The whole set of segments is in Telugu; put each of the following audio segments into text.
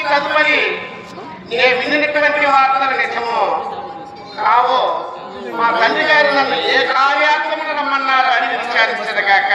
తదుపరి నేను విన్నటువంటి వార్తలు నిజమో కావో మా తండ్రి గారు నన్ను ఏ కార్యాత్మను రమ్మన్నారు అని విచారించదగాక.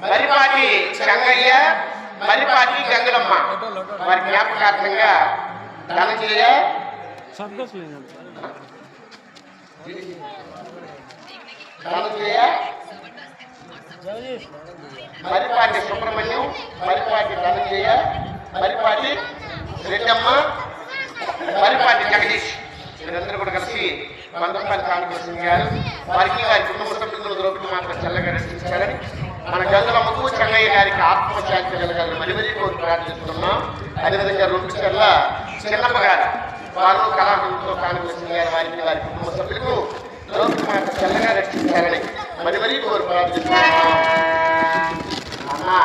మరిపాటి చెంగయ్య, మరిపాటి గంగలమ్మ వారి జ్ఞాపకార్థంగా ధనంజయ, మరిపాటి సుబ్రహ్మణ్యం, మరిపాటి ధనంజయ, మరిపాటి రెడ్డమ్మ, మరిపాటి జగదీష్ వీరందరూ కూడా కలిసి 100 రూపాయలు కానుకొస్తున్నారు. వారికి వారి కుటుంబ సభ్యులు ద్రౌపది మాత్రం చల్లగా రక్షించాలని మన గంగలమ్మకు చెంగయ్య గారికి ఆత్మశాంతి కలగాలని మరి మరీ కోరి ప్రార్థిస్తున్నాం. అదేవిధంగా 2 చర్ల చిన్నమ్మ గారు వారు కళాహంతో కానుకొస్తున్నారు. వారికి వారి కుటుంబ సభ్యులకు ద్రౌపది మాత్రం చల్లగా రక్షించాలని మరి మరీ కోరి ప్రార్థిస్తున్నాం. అన్నా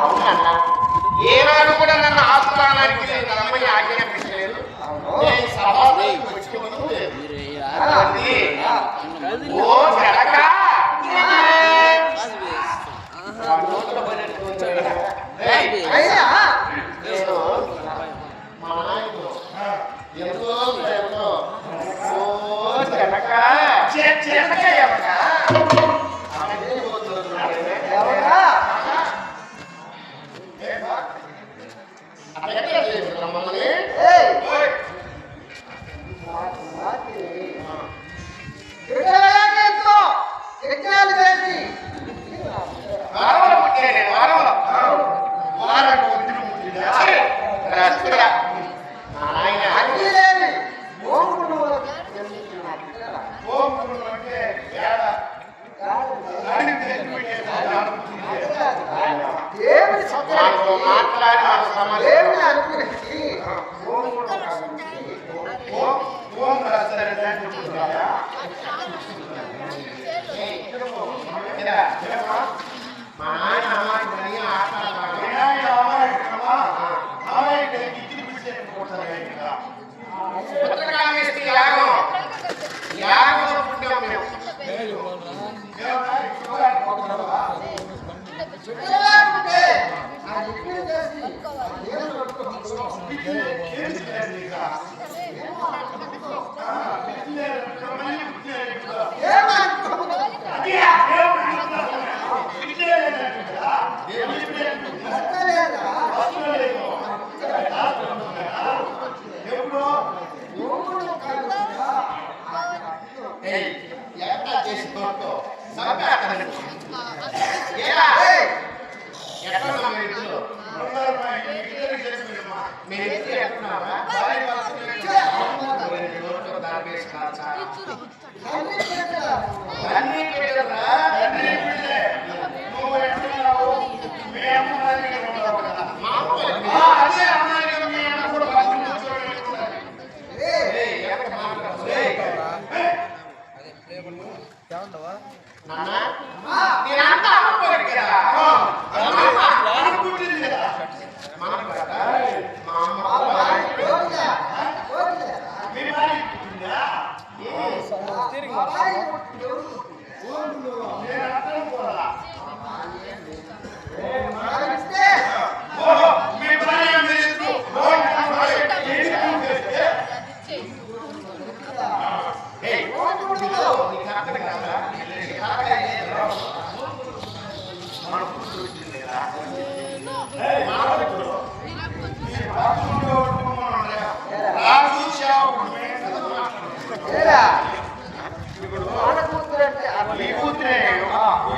అవునన్నా, ఏనాడు కూడా నన్ను ఆస్థానానికి రమ్మని ఆజ్ఞాపించలేదు. ఓ జనక మా నాయకుడు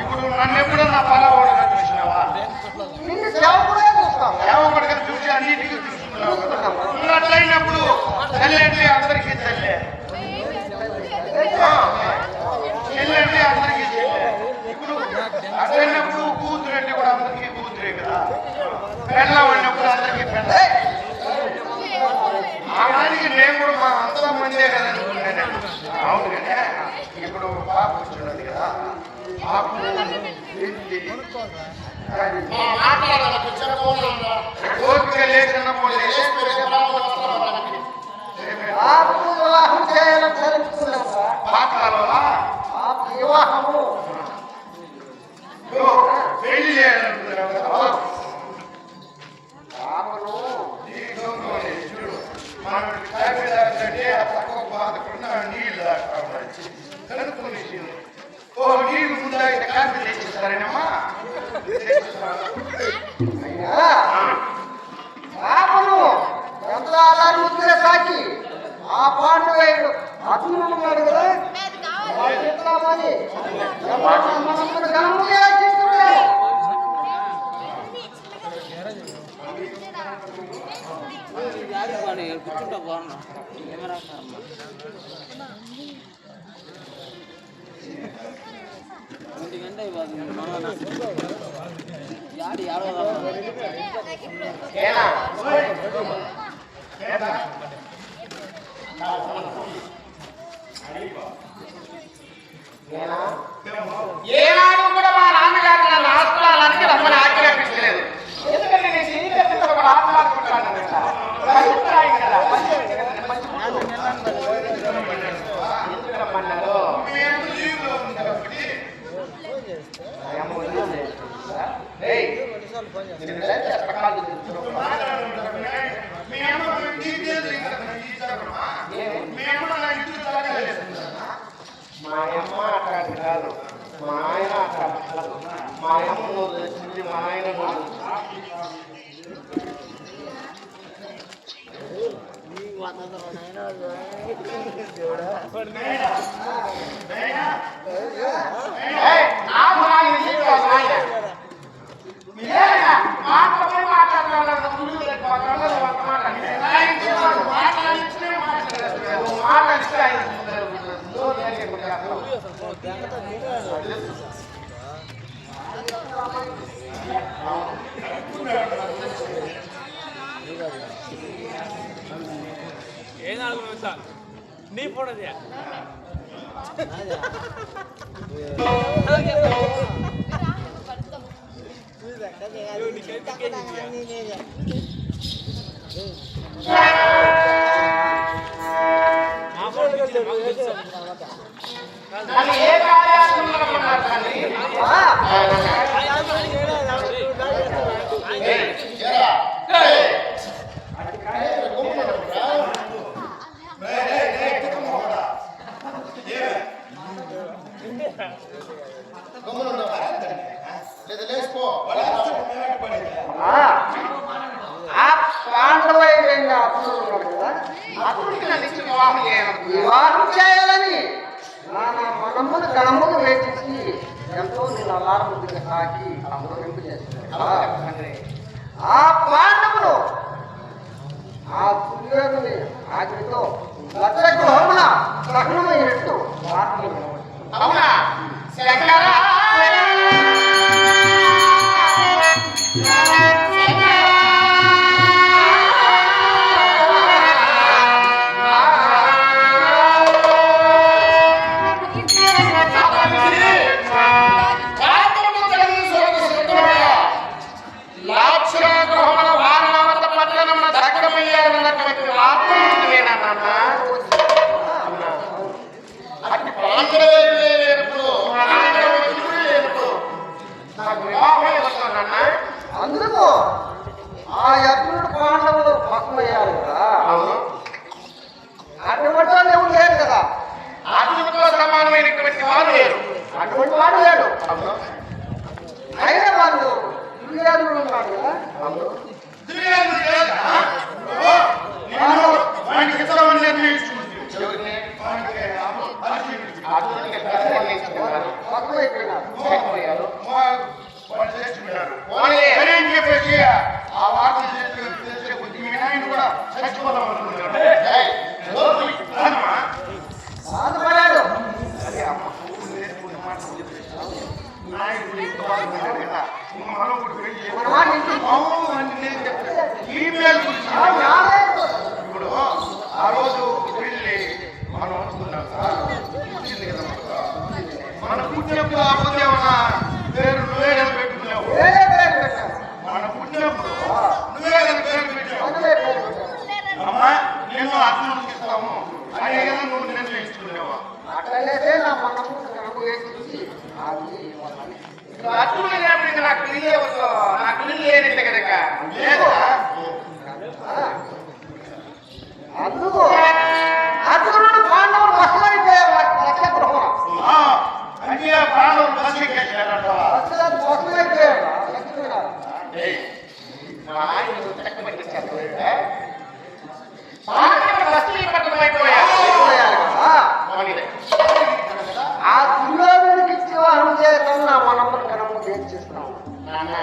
ఇప్పుడు నన్ను ఎప్పుడన్నా పలవడుగా చూసినావా? సేవకుడిగా చూసి అన్నిటికీ చూసుకున్నావు కదా. ఉన్నట్లయినప్పుడు చెల్లెండి అందరికీ చెల్లె, చెల్లెండి అందరికీ చెల్లె. ఇప్పుడు అట్లయినప్పుడు కూతురండి కూడా అందరికీ కూతురే కదా. పెళ్ళం అన్నప్పుడు అందరికీ పెళ్ళ. ఆ దానికి నేను కూడా మా అంతా మందే కదా అనుకున్నాను. అవును కదా. ఇప్పుడు పాప వచ్చినది కదా, పాప ఓపిక లేచినప్పుడు పెళ్లి చేయాలనుకున్నావు కదా. తక్కువ బాధకుండా నీళ్ళు కనుక్కొని ఓ నీళ్ళు ముందా కాఫీ తెచ్చిస్తారేనమ్మా? సాకి ఆ పాండు అతున్నాడు కదా కూర్చుంటా బాగున్నా ఎందుకంటే యాడి ఏనాడు కూడా మా నాన్నగారు నన్ను ఆస్పలాలకి రమ్మని ఆజ్ఞాపించలేదు. ఎందుకంటే నేను సీనియర్ ఒక ఆటలాడుకుంటాను కదా. రమ్మన్నారు మా నాకు నాయన జీవితాలు నాయన మీరేనా మాటలపై మాట్లాడుతున్నారు ముందు మాట్లాడిస్తే ఆయన ఏనాడు నీ ఫోటో నన్ను ఏ కార్యాలయంలో రమ్మన్నారు తండ్రి? ఆ పాండవైన అతనికి నన్ను ఇచ్చి వివాహం చేయాలని మనమును గణమును వేచి ఎంతో నేను అలారముద్దుగా సాకి అమృతింపు చేస్తున్నాను. ఆ పాండవులు ఆ దుర్యోధుని ఆజ్ఞతో లక్ష గృహమున సహనమైనట్టు వార్తలు అవునా అందుకు ఆ అర్జునుడు పాండవులు భస్మయ్యారు కదా, అటువంటి వాళ్ళు ఎవరు లేరు కదా, అర్జునుడితో సమానమైనటువంటి వాడు లేరు, అటువంటి వాడు లేడు. అయినా వాళ్ళు దుర్యోధనుడు ఉన్నాడు కదా, భస్మైపోయారు. ఆ వార్త తెలిసే కొద్ది వినాయకుడు కూడా చచ్చిపోతామనుకుంటున్నాడు. బాధపడాడు. అదే అమ్మ ఇప్పుడు ఆ రోజు వెళ్ళి మనం అనుకున్నాం మన పుట్టినప్పుడు ఆ రోజు ఏమన్నా పేరు నువ్వే పెట్టుకున్నావు, మన పుట్టినప్పుడు నువ్వే పేరు పెట్టావు. అమ్మా నేను అర్జునుడికి ఇస్తాము అని ఏదైనా నువ్వు నిర్ణయించుకున్నావా? అట్లయితే నా మనము అర్జునుడు లేకపోతే నాకు పెళ్ళి అవ్వదు, నాకు పెళ్ళి లేదంటే కనుక లేదా అందుకు అర్జునుడు పాండవులు భస్మైపోయారు. లక్ష గృహం అంటే పాండవులు భస్మైపోయారు. ఆ దుర్యోధనుడికి ఇచ్చి వాహనం చేయడం నా మనమ్మని కనమ్మ ఏం చేస్తున్నాం నాన్న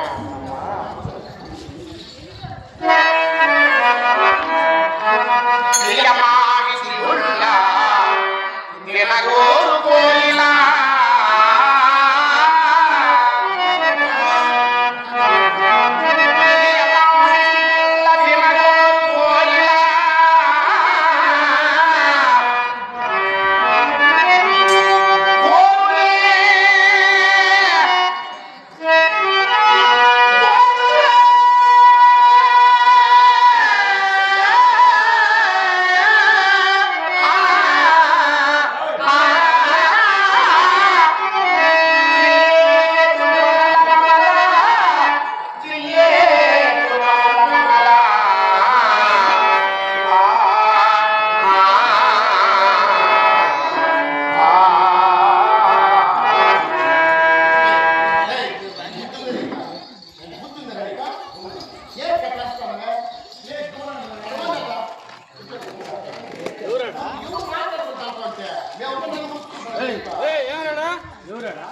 ఏమన్నాడా ఎవరాడా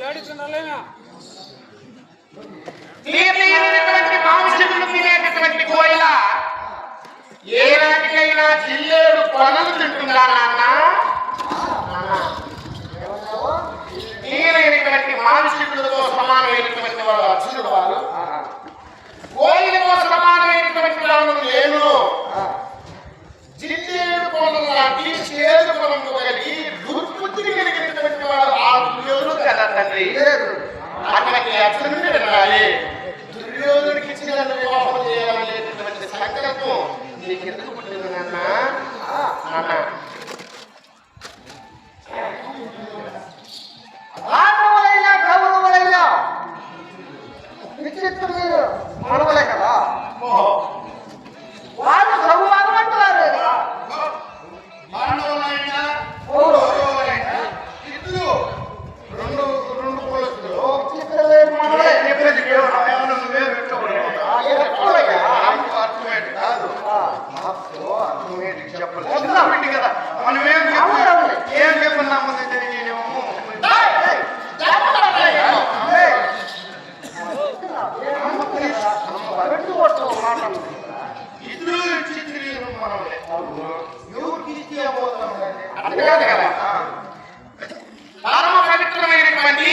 ఆడిస్తున్నాలేనా తీర్లేనటువంటి మాంసములు తినేటటువంటి కోయిల ఏ నాటికైనా జిల్లేడు కొనలు తింటుందా నాన్న? తీరైనటువంటి మాంసములతో సమానమైనటువంటి వాడు అర్జునుడు వారు, కోయిలతో సమానమైనటువంటి వాడు నేను. జిల్లేడు కొనలు లాంటి చేదు కొనలు కలిగి దుర్బుద్ధి కలిగినటువంటి వాడు ఆ దుర్యోధనుడు కదా తండ్రి. అటువంటి అర్జునుడిని వినాలి. దుర్యోధనుడికి ఇచ్చిన వివాహం చేయాలనేటటువంటి సంకల్పం నీకు ఎందుకు పుట్టింది నాన్న? పాండవులైనా కౌరవులైనా విచిత్రులు మనవలే కదా, వాళ్ళు సౌవాలు అంటున్నారు. మానవులైనా కౌరవులైనా ఇద్దరు రెండు పోలీసులు విచిత్రులు మనవలే. చెప్పేది కేవలం ఏమన్నా నువ్వే పెట్టుకోవడం అర్థమేంటి కాదు, అర్థమేంటి చెప్పలేదు కదా. మనం ఏం చెప్పినాము ఇద్దరు చిత్రీలు మనవలే. ఎవరికి అంతే కాదు కదా. పరమ పవిత్రమైనటువంటి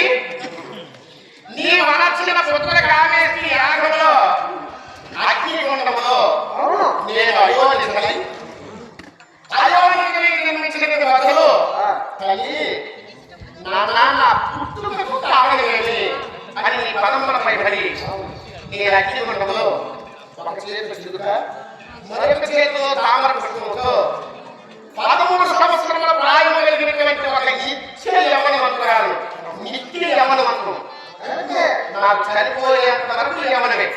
నీ మనర్చిన పుత్ర కామేశ్వరి యాగంలో అగ్నిగుండంలో నేను అయోనికై నిర్మించినది బదులు తల్లి నా నాన్న పుట్టుకకు కారణమేమి అని నీ పదములపై పడి నేను అగ్నిగుండంలో ఒక చేతిలో చిలుక మరొక చేతిలో తామర పుష్పముతో 13 సంవత్సరముల ప్రాయం కలిగినటువంటి ఒక నిత్య యవనవంతురాలు, నిత్య యవనవంతం. నాకు చనిపోయేంత వరకు యవనమే.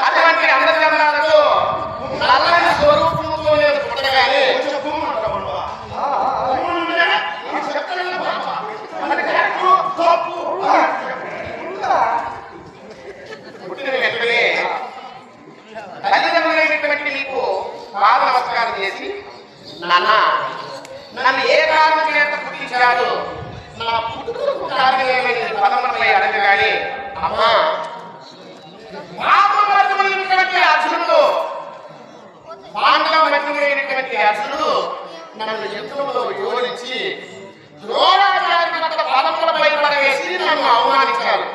అటువంటి అందజనాలతో నల్లని స్వరూపంతో నేను పుట్టగానే పుట్టిన వెంటనే తల్లిదండ్రులైనటువంటి నీకు పాద నమస్కారం చేసి, నాన్న నన్ను ఏ కారణం చేత పుట్టించాడు, నా పుట్టుకకు కారణమేమని పదములపై అడగగానే, అమ్మా పాపమైనటువంటి అర్జునుడు, పాండవమైనటువంటి అర్జునుడు నన్ను యుద్ధంలో యోనించి ద్రోణాచార్య పదములపై పడవేసి నన్ను అవమానించారు.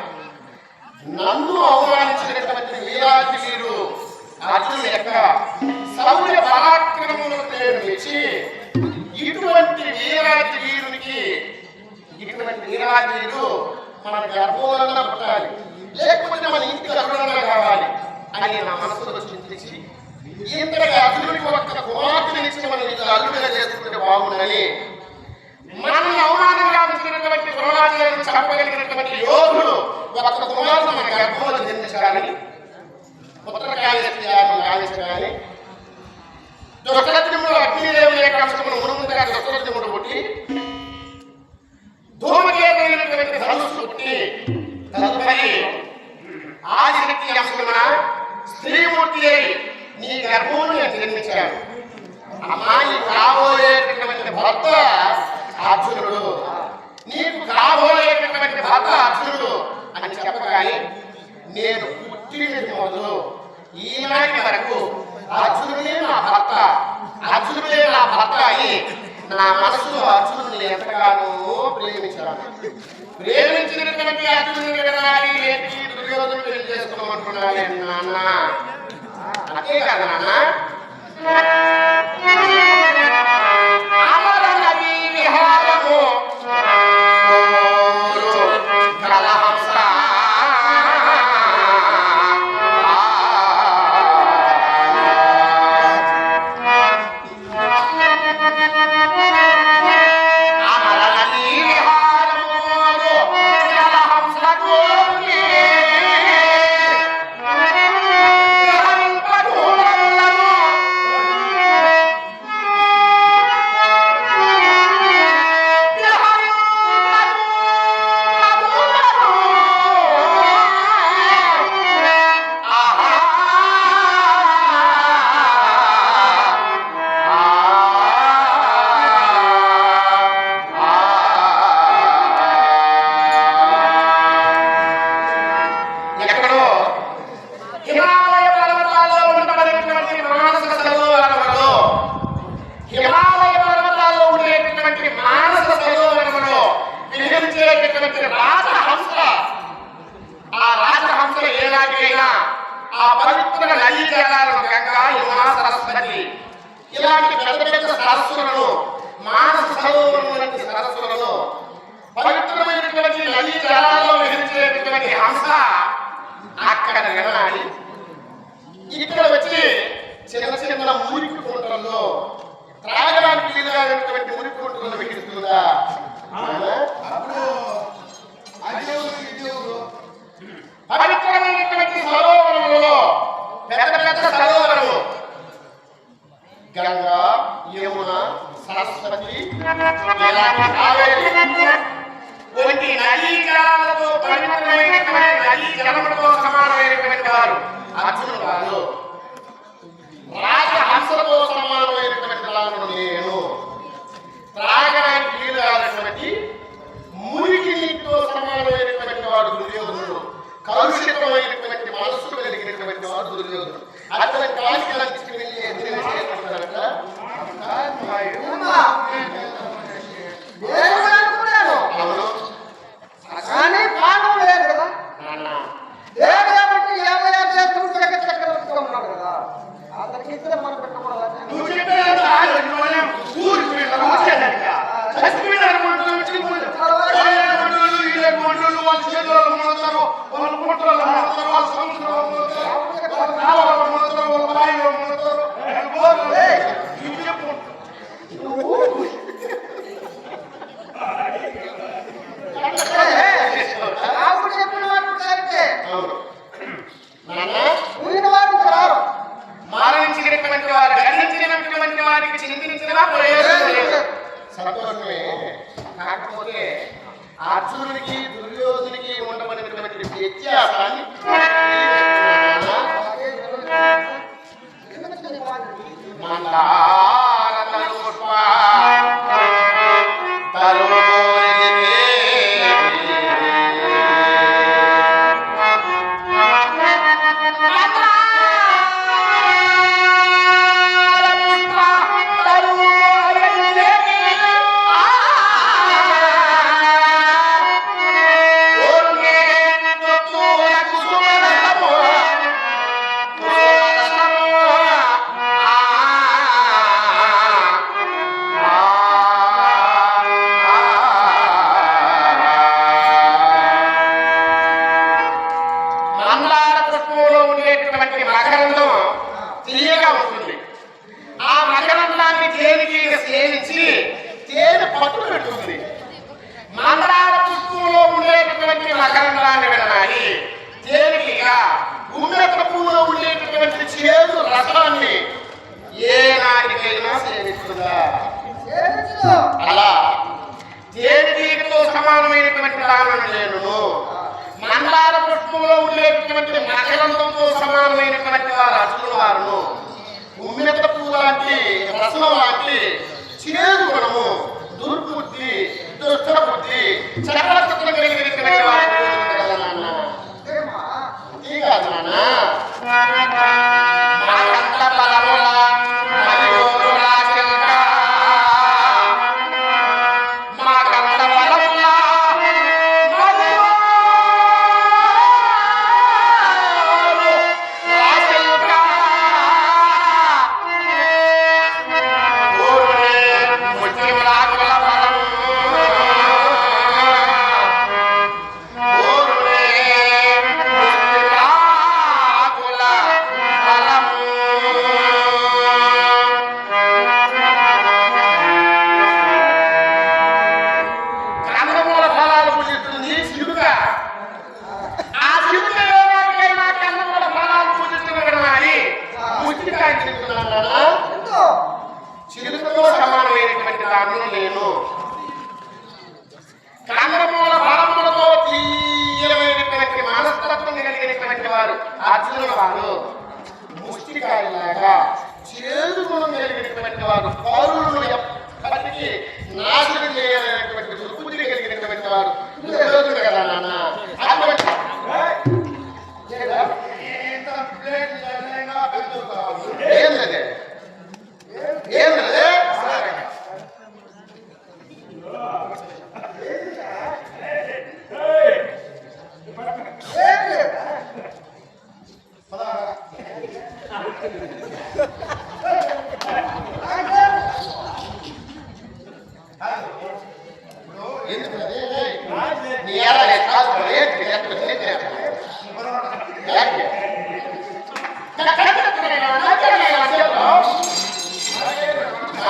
నన్ను అవమానించినటువంటి వీరాజు వీరు అర్జునుడు యొక్క శౌర్య పరాక్రమములకు నేను మెచ్చి ఇటువంటి వీరాజు వీరునికి, ఇటువంటి వీరాజు వీరు మన గర్భంలో పుట్టాలి, లేకపోతే మన ఇంటికి అర్హులంగా కావాలి అని నా మనసులో చింతించి, ఇంతటి అర్జునుడికి ఒక్క కుమార్తెనిచ్చి మనం ఇది అల్లుడిగా చేసుకుంటే బాగుందని, మనల్ని అవమానంగా ఉంచినటువంటి ద్రోణాచార్యులను చంపగలిగినటువంటి యోధుడు ఒక్క కుమార్తె మన గర్భంలో జన్మించాలని పుత్రకాళేశ్వరాన్ని దుష్టద్యుమ్నుడు అగ్నిదేవుని యొక్క అంశమును మునుముందుగా దుష్టద్యుమ్నుడు పుట్టి ధూమకేతులైనటువంటి ధనుస్సు పుట్టి తదుపరి ఆదిశక్తి అంశమున స్త్రీమూర్తి అయి నీ గర్భమును నేను జన్మించాను. అమ్మాయి కాబోయేటటువంటి భర్త అర్జునుడు, నీకు కాబోయేటటువంటి భర్త అర్జునుడు అని చెప్పగానే నేను పుట్టినది మొదలు ఈనాటి వరకు అర్జునుడే నా భర్త, అర్జునుడే నా భర్త అని నా మనసులో అర్జునుడిని ఎంతగానో ప్రేమించాను. ప్రేమించినటువంటి అర్జునుడిని వినాలి, ఏంటి దుర్యోధనుడు పెళ్లి చేసుకోమంటున్నాను నాన్న. అదే కదా నాన్న. అమర నదీ విహారము కలహంస అయినటువంటి రాజహంస, ఆ రాజహంస ఏనాటికైనా ఆ పవిత్ర నదీ జలాలను గంగా, యమున, సరస్వతి ఇలాంటి పెద్ద పెద్ద సరస్సులను, మానస సరోవరం వంటి సరస్సులను, పవిత్రమైనటువంటి నదీ జలాల్లో విహరించేటటువంటి హంస అక్కడ నిలనాడి ఇక్కడ వచ్చి చిన్న చిన్న మురికి కుంటల్లో త్రాగడానికి వీలుగా ఉన్నటువంటి మురికి కుంటలను విహరిస్తుందా? పవిత్రమైనటువంటి సరోవరములలో పెద్ద పెద్ద సరోవరము గంగా, యమున, సరస్వతి, కావేరి వంటి నదీ జలాలతో పవిత్రమైనటువంటి నదీ జలములతో సమానమైనటువంటి వారు అర్జునుడు వారు. రాజహంసలతో సమానమైనటువంటి వారు నేను. త్రాగడానికి వీలు కానటువంటి మురికి నీటితో సమానమైనటువంటి వాడు దుర్యోధనుడు. కలుషితమైనటువంటి మనస్సు కలిగినటువంటి వాడు దుర్యోధనుడు. అతని కాలికి లంచి వెళ్ళి కానీ పాండవులు లేదు కదా, లేదు కాబట్టి 50 చేతులు చక్రవర్తిగా ఉన్నాడు కదా, అతనికి ఇద్దరే మనం పెట్టకూడదు. రాముడు చెప్పిన వాడు కరెక్టే, ఊరిన వాడు రారు. మరణించినటువంటి వారు, గర్హించినటువంటి వారికి చింతించిన ప్రయోజనం లేదు. సంతోషమే. కాకపోతే అర్జునుడికి దుర్యోధనుడికి ఉండబడినటువంటి వ్యత్యాసాన్ని అలా తేనెటీగతో సమానమైనటువంటి దానను నేను. మందార పుష్పంలో ఉండేటటువంటి మకరందంతో సమానమైనటువంటి వారు అర్జునుడు వారును. ఉమ్మెత్త పువ్వు లాంటి రసం లాంటి చేదు గుణము, దుర్బుద్ధి, దుష్టబుద్ధి, చక్రచక్రం కలిగినటువంటి వారు నాన్న. ఈ కాదు నాన్న, మాకంత బలముల చిలుకతో సమానమైనటువంటి దాన్ని నేను. కందమూల ఫలములతో తీయమైనటువంటి మనస్తత్వం కలిగినటువంటి వారు అర్జునుడు వారు. ముష్టికాయలాగా చేదు గుణం కలిగినటువంటి వారు, పౌరులను ఎప్పటికీ నాశనం చేయాలనేటువంటి దుర్బుద్ధి కలిగినటువంటి వారు దుర్యోధనుడు కదా నాన్న. ఏంటంటే ఎందుకు నీ ఎలా కాదు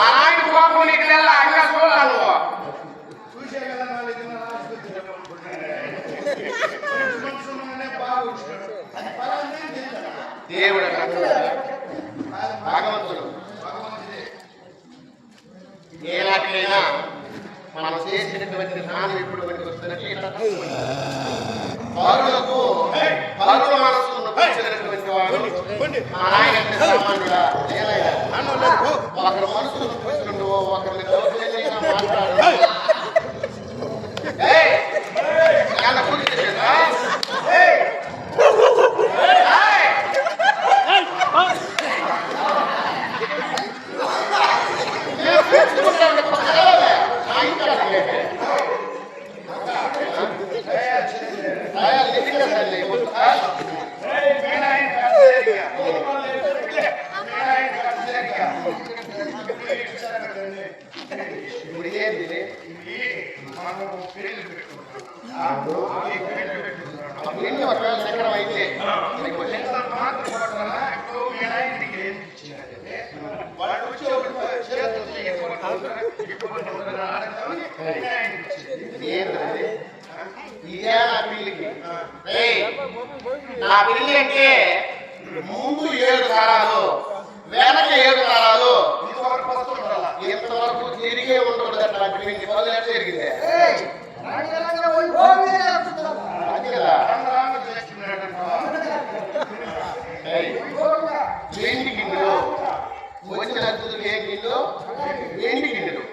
ఆనాటి బాబు నీకు నెల అంగా చూడాలి చూసే కదా నాలుగు బాగా దేవుడు భగవంతుడు ఏనాటికైనా మనం చేసినటువంటి స్నానం ఇప్పుడు మనకి వస్తున్నట్టు పరుల మనస్సును నొప్పించినటువంటి వాడు మా నాయన సామాన్యుడా ఒకరి మనసును నొప్పించుకుంటూ ఒకరిని దౌర్జన్యంగా మాట్లాడు అయితే ఇదే నా పిల్లికి నా పిల్లి అంటే ముందు 7 తరాలు వెనక 7 తరాలు ఇంతవరకు తిరిగే ఉండదు అట్లాంటి పిల్లి 10 ఏళ్ళు తిరిగిందే అది కదా వెండి గిన్నెలు వచ్చిన అతిథులు ఏ గిన్నెలు వెండి గిన్నెలు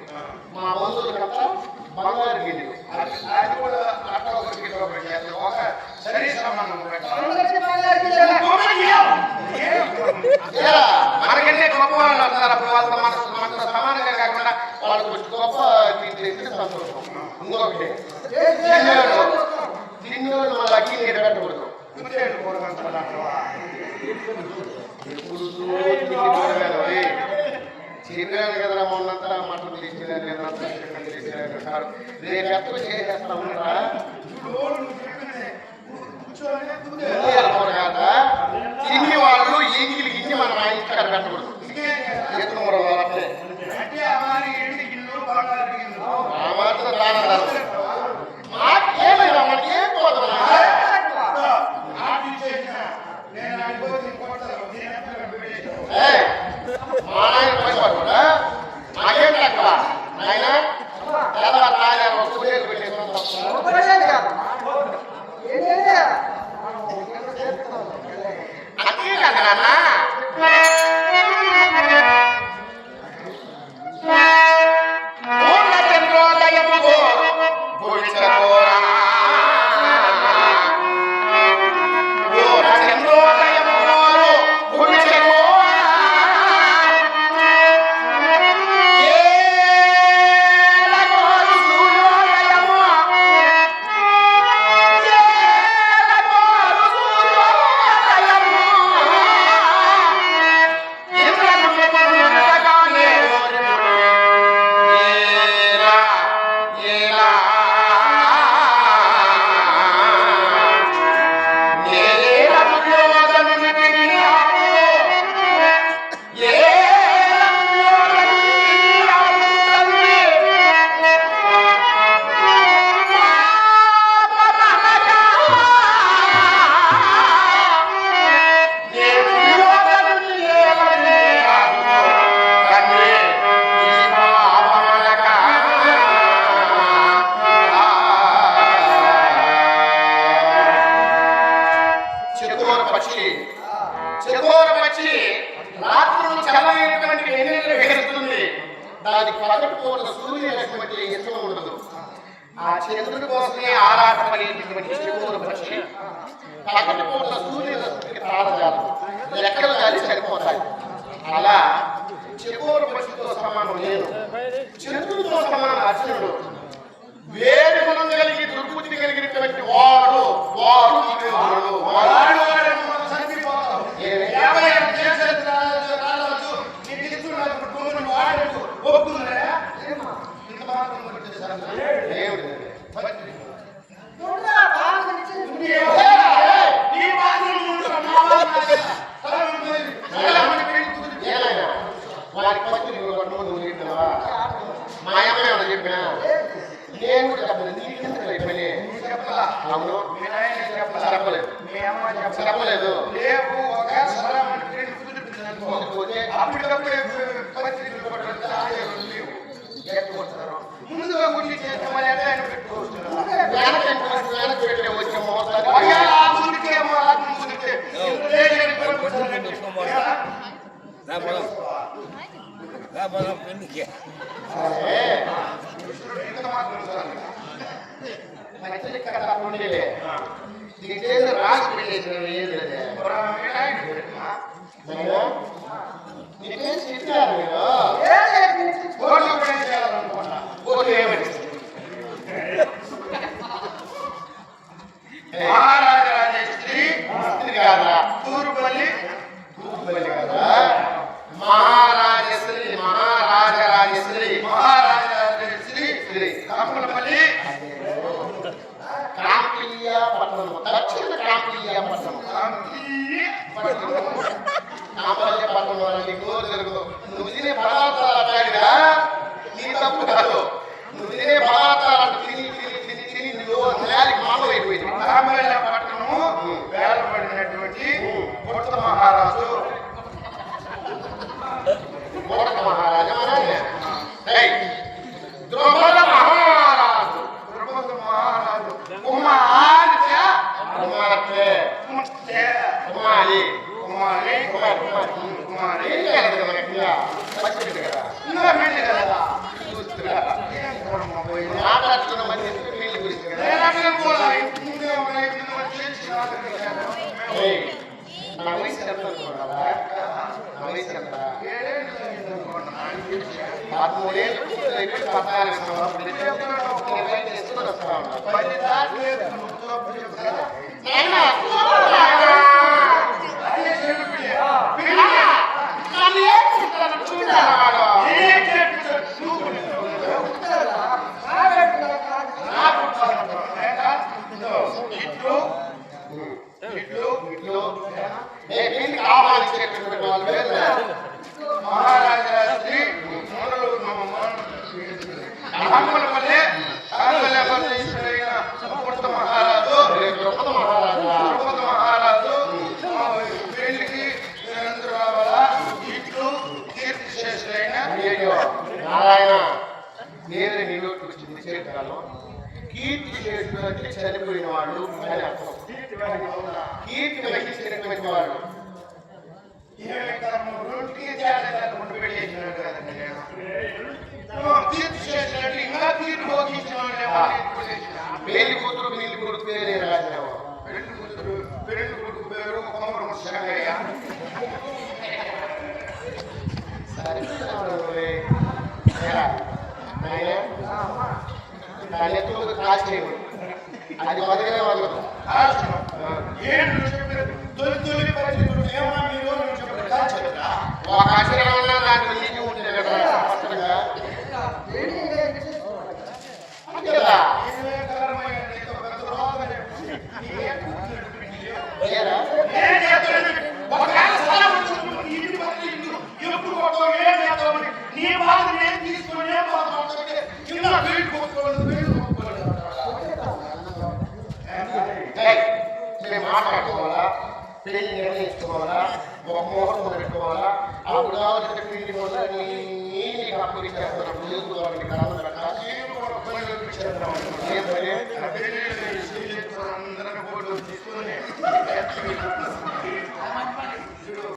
మా బంధువులకంతా బంగారు గిన్నెలు అది కూడా అట్లా ఒక శరీర సంబంధం మనకంటే గొప్ప వాళ్ళు వస్తారు అప్పుడు వాళ్ళతో మనతో సమానంగా కాకుండా వాళ్ళకు గొప్ప సంతోషం ఇంకొకటి తిన్నోళ్ళు మన అగ్గి నీరు పెట్టకూడదు ఎప్పుడు చెప్పాను కదా మొన్నంతా మటన్ తీసుకెళ్ళారు చికెన్ తీసుకెళ్ళారు రేపు ఎప్పుడు చేసేస్తా ఉన్నారా కదా తిన్ని వాళ్ళు ఈగిలి గిన్ని మనం ఆయన ఇక్కడ పెట్టకూడదు ఆ మాత్రం దానంటారు మాకేమైనా మనకేం పోదు మా నాయన పోయిపోకుండా నాకేం తక్కువ ఆయన తెల్లవారు నాయన ఒక కుదేలు అదే కదా నాన్న చకోర పక్షి రాత్రులు చల్లైనటువంటి వెన్నెలను వేస్తుంది. దానికి పగటి పూట సూర్యుడు ఇష్టం ఉండదు. ఆ చంద్రుడి కోసమే ఆరాటపడేటటువంటి చకోర పక్షి పగటి పూట సూర్యుడికి తాళజాలం లెక్కలు గాలి సరిపోతాయి. అలా చకోర పక్షితో సమానం లేదు. చంద్రుడితో సమానం అర్జునుడు. వేరు గుణం కలిగి దుర్బుద్ధి కలిగినటువంటి వాడు వాడు చెప్పలేదు. రేపు ఒక సరళమైన ఫ్రెండ్ కుదిరిపించాను పోతే అప్పటికప్పుడే పత్రికలు కొట్టడం లేవు ఎట్టుకుంటారు ముందుగా గుండి చేస్తే మళ్ళీ ఎట్లా ఆయన పెట్టుకోవచ్చు వెనక్కి పెట్టే వచ్చే రాజు పెట్టేసి నీకేం చెప్పారు మీరు మహారాజరాజేశ్వరి కాదా తూర్పల్లి కదా మహారాజశ్రీ మహారాజరాజశ్రీ మహారాజరాజేశ్వరి శ్రీ కంపలపల్లి కాంపిలియా పట్టణం దక్షిణ కాంపిలియా పట్టణం కాంపల్య పట్టణం నీకు జరుగుతూ నువ్వు తినే పదార్థాలు అట్లాగా నీ తప్పు కాదు నువ్వు తినే పదార్థాలు అంటే తిని నువ్వు నేలకి మాటలు అయిపోయింది రామయ్య పట్టణము వేలబడినటువంటి కొత్త మహారాజు మూడక మహారాజా ద్రౌపద మహారాజు ద్రౌపద మహారాజు కుమార్తె కుమార్తె కుమార్తె కుమారి కుమారి కుమారి కుమారి ఏం చేయాలి కదా మనకి మంచిది కదా ఇంకా మెల్లి కదా చూస్తున్నా మాట్లాడుతున్న మంది వీళ్ళ గురించి కదా ఏయ్, నా వయసు ఎంత అనుకున్నావా? నా వయసు ఎంత? 13 ఏళ్ళు పూర్తయిపోయి 14 సంవత్సరాలు నిర్ణయం చేసుకుని వస్తా ఉన్నా. నాయనా, నన్ను ఏం చేస్తాను చూడాలా వాడు? ఇట్లు వీళ్ళకి ఆహ్వానించేటటువంటి వాళ్ళు వేరు. మహారాజరాజు కంపలపల్లి కొత్త మహారాజు ద్రౌపద మహారాజా ద్రౌపద మహారాజు పెళ్లికి అందరూ రావాలా ఇట్లు కీర్తి శేషులైన అయ్యో నారాయణ నేను నీలోకి వచ్చింది చేతులను కీర్తి శేషుడు అంటే చనిపోయిన వాడు అని అర్థం. కీర్తి వహించినటువంటి వాడు కీర్తి శేషులంటే ఇంకా కీర్తి భోగించిన పెళ్లి కూతురు నీళ్ళు కొడుకు పేరే రాజావు. పెళ్లి కొడుకు పేరు కొమరం శంకయ్య దాని ఎత్తులకు కాల్చేయడు అది మొదలైన వాళ్ళు ఒక అక్షరం వల్ల దాంట్లో నీటి ఉంటుంది కదా స్పష్టంగా. అంతే కదా? ఏరా? ఏయ్, మేము మాట్లాడుకోవాలా పెళ్లి నిర్ణయించుకోవాలా ఒక ముహూర్తం పెట్టుకోవాలా అప్పుడు కావాలంటే పెళ్లి వల్ల నీకు అప్పగించేస్తున్నప్పుడు ఎందుకు వాళ్ళకి కళ పెట్టాలి.